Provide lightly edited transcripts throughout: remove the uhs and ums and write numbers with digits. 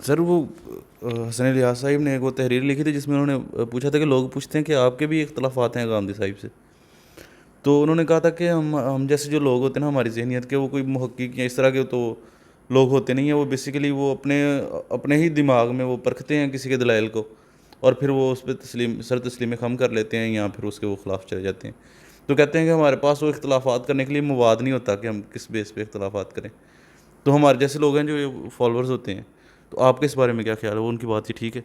سر وہ حسن الیاس صاحب نے ایک وہ تحریر لکھی تھی جس میں انہوں نے پوچھا تھا کہ لوگ پوچھتے ہیں کہ آپ کے بھی اختلافات ہیں غامدی صاحب سے. تو انہوں نے کہا تھا کہ ہم جیسے جو لوگ ہوتے ہیں نا ہماری ذہنیت کے، وہ کوئی محقق یا اس طرح کے تو لوگ ہوتے نہیں ہیں. وہ بیسیکلی وہ اپنے ہی دماغ میں وہ پرکھتے ہیں کسی کے دلائل کو، اور پھر وہ اس پہ سر تسلیم خم کر لیتے ہیں یا پھر اس کے وہ خلاف چلے جاتے ہیں. تو کہتے ہیں کہ ہمارے پاس وہ اختلافات کرنے کے لیے مواد نہیں ہوتا کہ ہم کس بیس پہ اختلافات کریں. تو ہمارے جیسے لوگ ہیں جو فالوورز ہوتے ہیں، تو آپ کے اس بارے میں کیا خیال ہے؟ وہ ان کی بات ہی ٹھیک ہے؟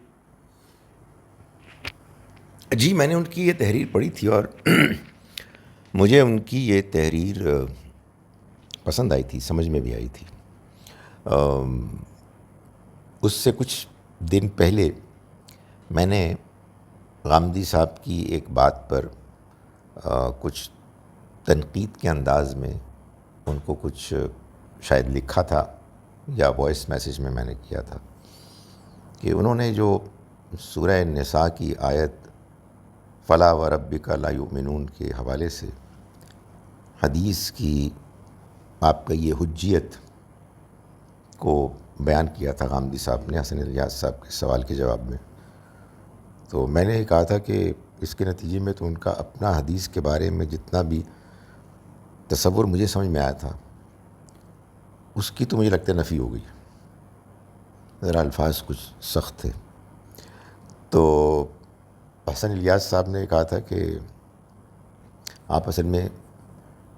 جی میں نے ان کی یہ تحریر پڑھی تھی اور مجھے ان کی یہ تحریر پسند آئی تھی، سمجھ میں بھی آئی تھی. اس سے کچھ دن پہلے میں نے غامدی صاحب کی ایک بات پر کچھ تنقید کے انداز میں ان کو کچھ شاید لکھا تھا یا وائس میسیج میں نے کیا تھا کہ انہوں نے جو سورہ نساء کی آیت فلا وربک لا یؤمنون کے حوالے سے حدیث کی آپ کا یہ حجیت کو بیان کیا تھا غامدی صاحب نے حسن الیاس صاحب کے سوال کے جواب میں. تو میں نے کہا تھا کہ اس کے نتیجے میں تو ان کا اپنا حدیث کے بارے میں جتنا بھی تصور مجھے سمجھ میں آیا تھا اس کی تو مجھے لگتا ہے نفی ہو گئی. ذرا الفاظ کچھ سخت تھے. تو حسن الیاس صاحب نے کہا تھا کہ آپ اصل میں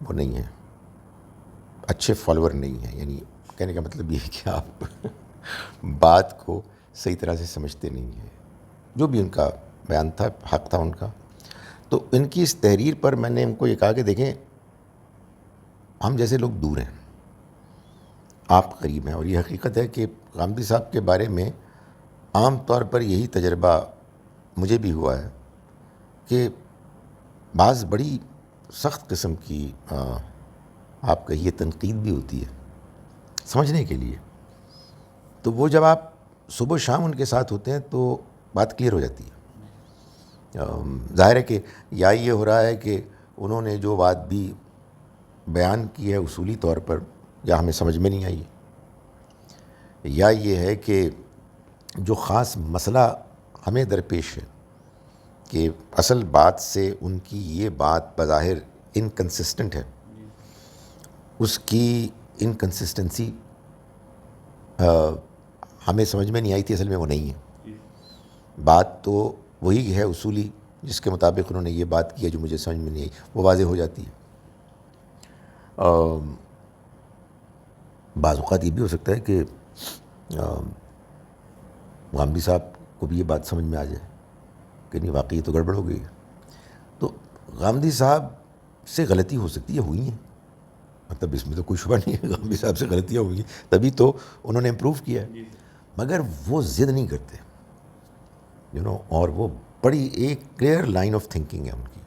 وہ نہیں ہیں، اچھے فالوور نہیں ہیں. یعنی کہنے کا مطلب یہ ہے کہ آپ بات کو صحیح طرح سے سمجھتے نہیں ہیں. جو بھی ان کا بیان تھا حق تھا ان کا. تو ان کی اس تحریر پر میں نے ان کو یہ کہا کہ دیکھیں ہم جیسے لوگ دور ہیں، آپ قریب ہیں. اور یہ حقیقت ہے کہ غامدی صاحب کے بارے میں عام طور پر یہی تجربہ مجھے بھی ہوا ہے کہ بعض بڑی سخت قسم کی آپ کہیے تنقید بھی ہوتی ہے سمجھنے کے لیے. تو وہ جب آپ صبح و شام ان کے ساتھ ہوتے ہیں تو بات کلیئر ہو جاتی ہے. ظاہر ہے کہ یا یہ ہو رہا ہے کہ انہوں نے جو بات بھی بیان کی ہے اصولی طور پر یا ہمیں سمجھ میں نہیں آئی، یا یہ ہے کہ جو خاص مسئلہ ہمیں درپیش ہے کہ اصل بات سے ان کی یہ بات بظاہر انکنسسٹنٹ ہے، اس کی انکنسسٹنسی ہمیں سمجھ میں نہیں آئی تھی. اصل میں وہ نہیں ہے. بات تو وہی ہے اصولی جس کے مطابق انہوں نے یہ بات کی ہے جو مجھے سمجھ میں نہیں آئی، وہ واضح ہو جاتی ہے. بعض اوقات یہ بھی ہو سکتا ہے کہ غامدی صاحب کو بھی یہ بات سمجھ میں آ جائے کہ نہیں واقعی تو گڑبڑ ہو گئی ہے. تو غامدی صاحب سے غلطی ہو سکتی ہے، ہوئی ہیں، مطلب اس میں تو کوئی شبہ نہیں ہے غامدی صاحب سے غلطیاں ہوئی ہیں، تبھی تو انہوں نے امپروو کیا ہے. مگر وہ ضد نہیں کرتے اور وہ بڑی ایک کلیئر لائن آف تھنکنگ ہے ان کی.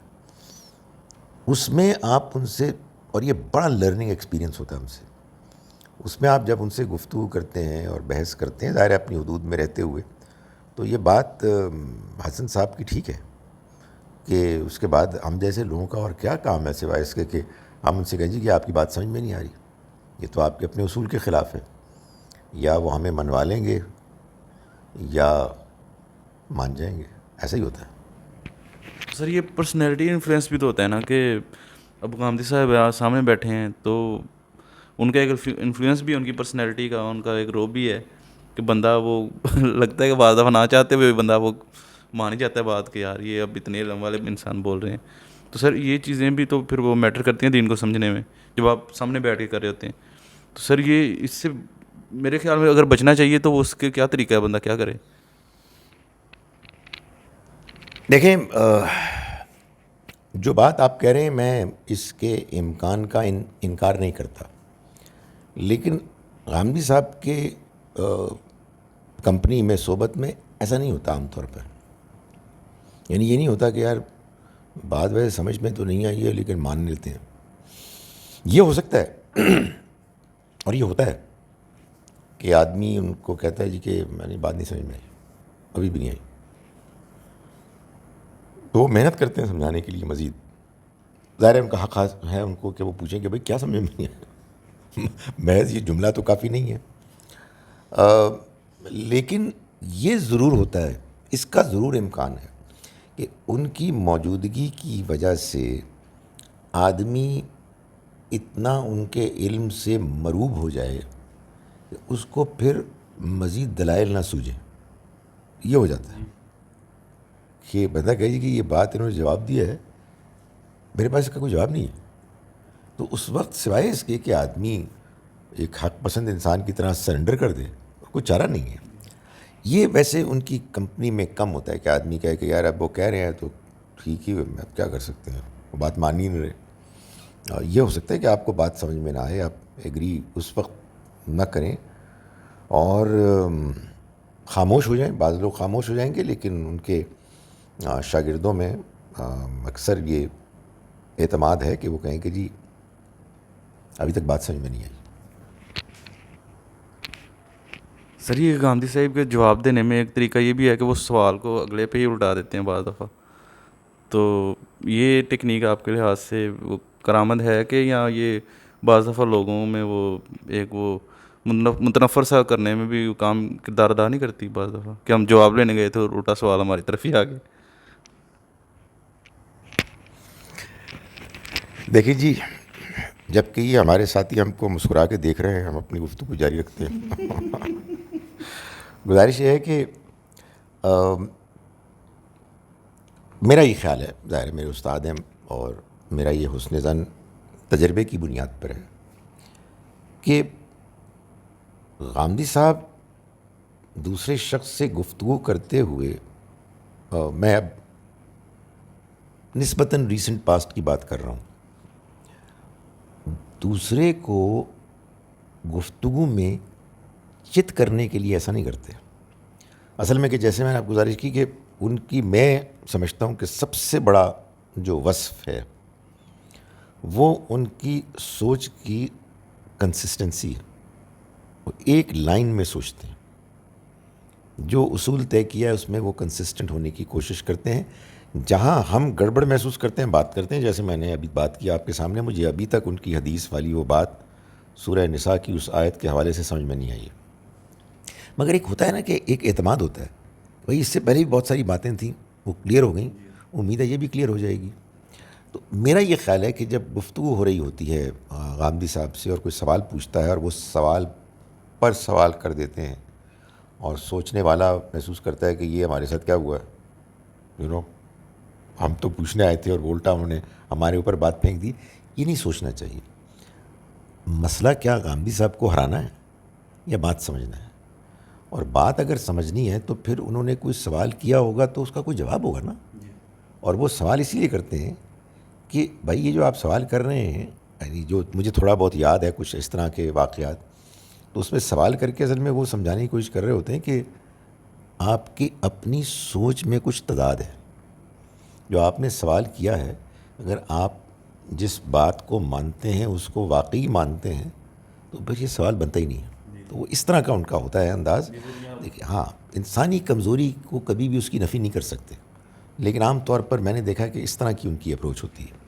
اس میں آپ ان سے، اور یہ بڑا لرننگ ایکسپیرینس ہوتا ہے ہم سے، اس میں آپ جب ان سے گفتگو کرتے ہیں اور بحث کرتے ہیں ظاہر اپنی حدود میں رہتے ہوئے، تو یہ بات حسن صاحب کی ٹھیک ہے کہ اس کے بعد ہم جیسے لوگوں کا اور کیا کام ہے سوائے اس کے کہ ہم ان سے کہیں جی کہ آپ کی بات سمجھ میں نہیں آ رہی، یہ تو آپ کے اپنے اصول کے خلاف ہے. یا وہ ہمیں منوا لیں گے یا مان جائیں گے، ایسا ہی ہوتا ہے. سر یہ پرسنالٹی انفلوئنس بھی تو ہوتا ہے نا کہ اب غامدی صاحب سامنے بیٹھے ہیں تو ان کا ایک انفلوئنس بھی، ان کی پرسنالٹی کا ان کا ایک روب بھی ہے کہ بندہ وہ لگتا ہے کہ بعض دفعہ نہ چاہتے ہوئے بندہ وہ مان ہی جاتا ہے بات کہ یار یہ اب اتنے علم والے انسان بول رہے ہیں. تو سر یہ چیزیں بھی تو پھر وہ میٹر کرتی ہیں دین کو سمجھنے میں جب آپ سامنے بیٹھ کے کر رہے ہوتے ہیں. تو سر یہ اس سے میرے خیال میں اگر بچنا چاہیے تو وہ اس کے کیا طریقہ ہے، بندہ کیا کرے؟ دیکھیں جو بات آپ کہہ رہے ہیں میں اس کے امکان کا انکار نہیں کرتا، لیکن غامدی صاحب کے کمپنی میں صحبت میں ایسا نہیں ہوتا عام طور پر. یعنی یہ نہیں ہوتا کہ یار بات ویسے سمجھ میں تو نہیں آئی ہے لیکن مان لیتے ہیں. یہ ہو سکتا ہے اور یہ ہوتا ہے کہ آدمی ان کو کہتا ہے جی کہ میں نے بات نہیں سمجھ میں آئی، ابھی بھی نہیں آئی، تو وہ محنت کرتے ہیں سمجھانے کے لیے مزید. ظاہر ہے ان کا حق ہے ان کو کہ وہ پوچھیں کہ بھائی کیا سمجھ میں نہیں آیا. محض یہ جملہ تو کافی نہیں ہے. لیکن یہ ضرور ہوتا ہے، اس کا ضرور امکان ہے کہ ان کی موجودگی کی وجہ سے آدمی اتنا ان کے علم سے مروب ہو جائے کہ اس کو پھر مزید دلائل نہ سوجے. یہ ہو جاتا ہے کہ بندہ کہے جی کہ یہ بات انہوں نے جواب دیا ہے، میرے پاس اس کا کوئی جواب نہیں ہے. تو اس وقت سوائے اس کے کہ آدمی ایک حق پسند انسان کی طرح سرنڈر کر دے، کوئی چارہ نہیں ہے. یہ ویسے ان کی کمپنی میں کم ہوتا ہے کہ آدمی کہے کہ یار اب وہ کہہ رہے ہیں تو ٹھیک ہی ہے، اب کیا کر سکتے ہیں، وہ بات مان ہی نہیں رہے. یہ ہو سکتا ہے کہ آپ کو بات سمجھ میں نہ آئے، آپ ایگری اس وقت نہ کریں اور خاموش ہو جائیں. بعض لوگ خاموش ہو جائیں گے، لیکن ان کے شاگردوں میں اکثر یہ اعتماد ہے کہ وہ کہیں کہ جی ابھی تک بات سمجھ میں نہیں آئی. سر یہ گاندھی صاحب کے جواب دینے میں ایک طریقہ یہ بھی ہے کہ وہ سوال کو اگلے پہ ہی الٹا دیتے ہیں بعض دفعہ. تو یہ ٹیکنیک آپ کے لحاظ سے وہ کارآمد ہے کہ یا یہ بعض دفعہ لوگوں میں وہ ایک وہ متنفر سا کرنے میں بھی کام کردار ادا نہیں کرتی بعض دفعہ کہ ہم جواب لینے گئے تھے اور الٹا سوال ہماری طرف ہی آ گئے؟ دیکھیے جی، جب کہ یہ ہمارے ساتھی ہم کو مسکرا کے دیکھ رہے ہیں، ہم اپنی گفتگو جاری رکھتے ہیں. گزارش یہ ہے کہ میرا یہ خیال ہے، ظاہر ہے میرے استاد ہیں اور میرا یہ حسن ظن تجربے کی بنیاد پر ہے کہ غامدی صاحب دوسرے شخص سے گفتگو کرتے ہوئے، میں اب نسبتاً ریسنٹ پاسٹ کی بات کر رہا ہوں، دوسرے کو گفتگو میں چت کرنے کے لیے ایسا نہیں کرتے. اصل میں کہ جیسے میں نے آپ گزارش کی کہ ان کی میں سمجھتا ہوں کہ سب سے بڑا جو وصف ہے وہ ان کی سوچ کی کنسسٹنسی ہے. وہ ایک لائن میں سوچتے ہیں، جو اصول طے کیا ہے اس میں وہ کنسسٹنٹ ہونے کی کوشش کرتے ہیں. جہاں ہم گڑبڑ محسوس کرتے ہیں بات کرتے ہیں، جیسے میں نے ابھی بات کی آپ کے سامنے، مجھے ابھی تک ان کی حدیث والی وہ بات سورہ نساء کی اس آیت کے حوالے سے سمجھ میں نہیں آئی. مگر ایک ہوتا ہے نا کہ ایک اعتماد ہوتا ہے، بھائی اس سے پہلے بھی بہت ساری باتیں تھیں وہ کلیئر ہو گئیں، امید ہے یہ بھی کلیئر ہو جائے گی. تو میرا یہ خیال ہے کہ جب گفتگو ہو رہی ہوتی ہے غامدی صاحب سے اور کوئی سوال پوچھتا ہے اور وہ سوال پر سوال کر دیتے ہیں اور سوچنے والا محسوس کرتا ہے کہ یہ ہمارے ساتھ کیا ہوا ہے، ہم تو پوچھنے آئے تھے اور الٹا انہوں نے ہمارے اوپر بات پھینک دی. یہ نہیں سوچنا چاہیے. مسئلہ کیا غامدی صاحب کو ہرانا ہے یا بات سمجھنا ہے؟ اور بات اگر سمجھنی ہے تو پھر انہوں نے کوئی سوال کیا ہوگا تو اس کا کوئی جواب ہوگا نا. اور وہ سوال اسی لیے کرتے ہیں کہ بھائی یہ جو آپ سوال کر رہے ہیں، یعنی جو مجھے تھوڑا بہت یاد ہے کچھ اس طرح کے واقعات، تو اس میں سوال کر کے اصل میں وہ سمجھانے کی کوشش کر رہے ہوتے ہیں کہ آپ کی اپنی سوچ میں کچھ تضاد ہے. جو آپ نے سوال کیا ہے، اگر آپ جس بات کو مانتے ہیں اس کو واقعی مانتے ہیں تو پھر یہ سوال بنتا ہی نہیں ہے. تو وہ اس طرح کا ان کا ہوتا ہے انداز. دیکھیے ہاں، انسانی کمزوری کو کبھی بھی اس کی نفی نہیں کر سکتے، لیکن عام طور پر میں نے دیکھا کہ اس طرح کی ان کی اپروچ ہوتی ہے.